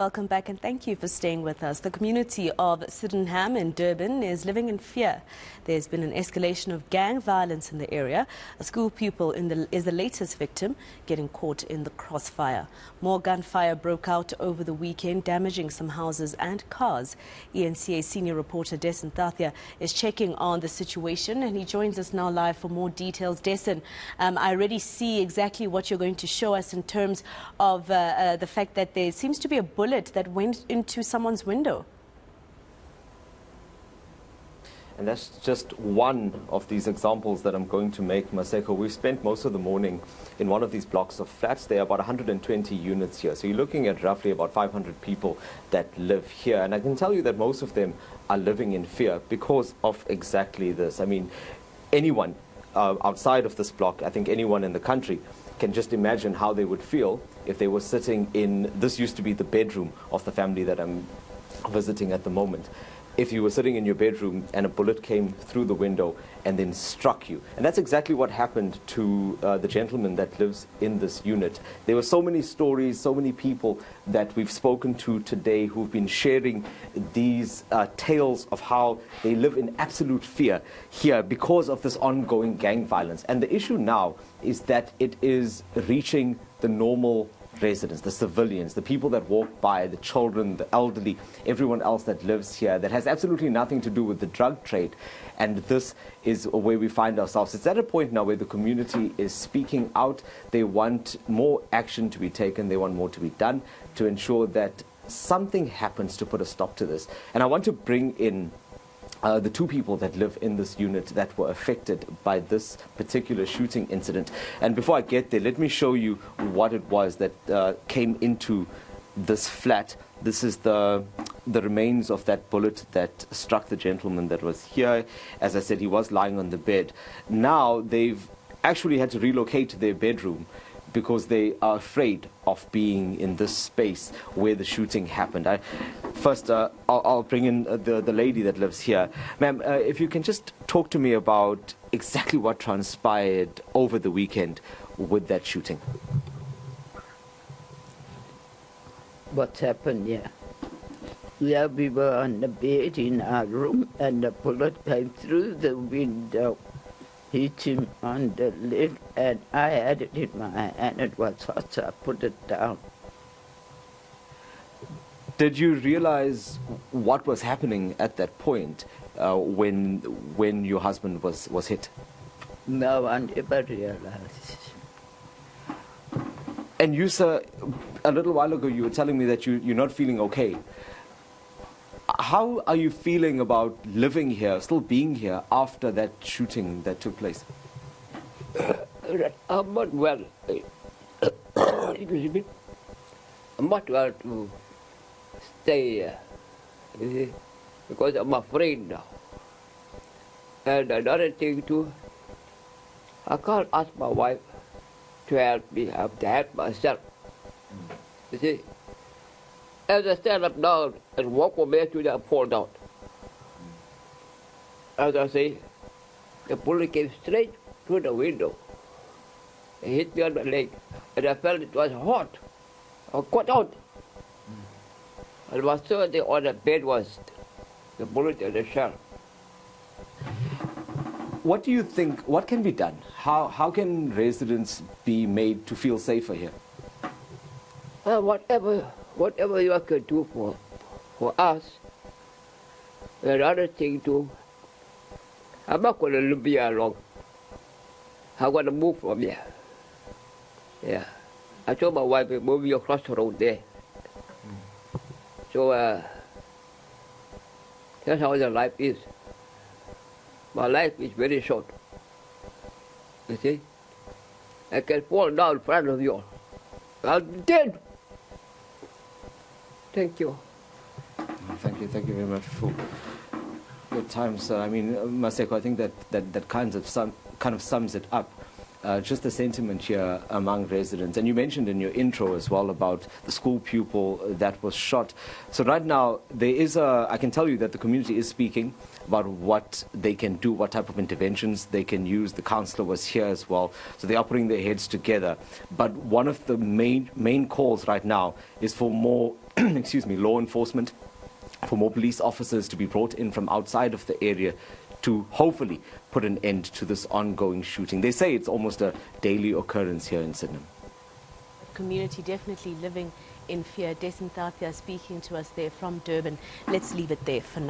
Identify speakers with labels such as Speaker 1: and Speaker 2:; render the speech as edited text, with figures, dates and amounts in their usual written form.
Speaker 1: Welcome back and thank you for staying with us. The community of Sydenham in Durban is living in fear. There's been an escalation of gang violence in the area. A school pupil is the latest victim, getting caught in the crossfire. More gunfire broke out over the weekend, damaging some houses and cars. eNCA senior reporter Dasen Thathiah is checking on the situation and he joins us now live for more details. Dasen, I already see exactly what you're going to show us in terms of the fact that there seems to be a bullet that went into someone's window.
Speaker 2: And that's just one of these examples that I'm going to make, Maseko. We've spent most of the morning in one of these blocks of flats. There are about 120 units here. So you're looking at roughly about 500 people that live here. And I can tell you that most of them are living in fear because of exactly this. I mean, anyone outside of this block, I think anyone in the country, can just imagine how they would feel if they were sitting in, this used to be the bedroom of the family that I'm visiting at the moment. If you were sitting in your bedroom and a bullet came through the window and then struck you. And that's exactly what happened to the gentleman that lives in this unit. There were so many stories, so many people that we've spoken to today who've been sharing these tales of how they live in absolute fear here because of this ongoing gang violence. And the issue now is that it is reaching the normal residents, the civilians, the people that walk by, the children, the elderly, everyone else that lives here, that has absolutely nothing to do with the drug trade. And this is where we find ourselves. It's at a point now where the community is speaking out. They want more action to be taken. They want more to be done to ensure that something happens to put a stop to this. And I want to bring in the two people that live in this unit that were affected by this particular shooting incident. And before I get there, let me show you what it was that came into this flat. This is the remains of that bullet that struck the gentleman that was here. As I said, he was lying on the bed. Now they've actually had to relocate their bedroom because they are afraid of being in this space where the shooting happened. First, I'll bring in the lady that lives here. Ma'am, if you can just talk to me about exactly what transpired over the weekend with that shooting.
Speaker 3: What happened, yeah. Yeah, we were on the bed in our room and the bullet came through the window. Hit him on the leg, and I had it in my hand. It was hot, so I put it down.
Speaker 2: Did you realize what was happening at that point when your husband was hit?
Speaker 3: No, I never realized.
Speaker 2: And you, sir, a little while ago, you were telling me that you're not feeling okay. How are you feeling about living here, still being here, after that shooting that took place?
Speaker 4: I'm not well. I'm not well to stay here because I'm afraid now. And another thing too, I can't ask my wife to help me. I have to help myself. You see? As I stand up down and walk from there to there, I fall down. As I say, the bullet came straight through the window. It hit me on my leg, and I felt it was hot. I got out. And my third thing on the bed was the bullet and the shell.
Speaker 2: What do you think, what can be done? How can residents be made to feel safer here?
Speaker 4: Whatever you can do for us. Another thing too, I'm not going to live here long. I'm going to move from here. Yeah. I told my wife to move you across the road there. So that's how the life is. My life is very short. You see? I can fall down in front of you. I'm dead. Thank you.
Speaker 2: Thank you very much for your time, sir. I mean, Maseko, I think that kind of sums it up. Just the sentiment here among residents. And you mentioned in your intro as well about the school pupil that was shot. So right now, I can tell you that the community is speaking about what they can do, what type of interventions they can use. The councillor was here as well. So they are putting their heads together. But one of the main calls right now is for more excuse me, law enforcement, for more police officers to be brought in from outside of the area to hopefully put an end to this ongoing shooting. They say it's almost a daily occurrence here in Sydenham.
Speaker 1: Community definitely living in fear. Dasen Thathiah speaking to us there from Durban. Let's leave it there for now.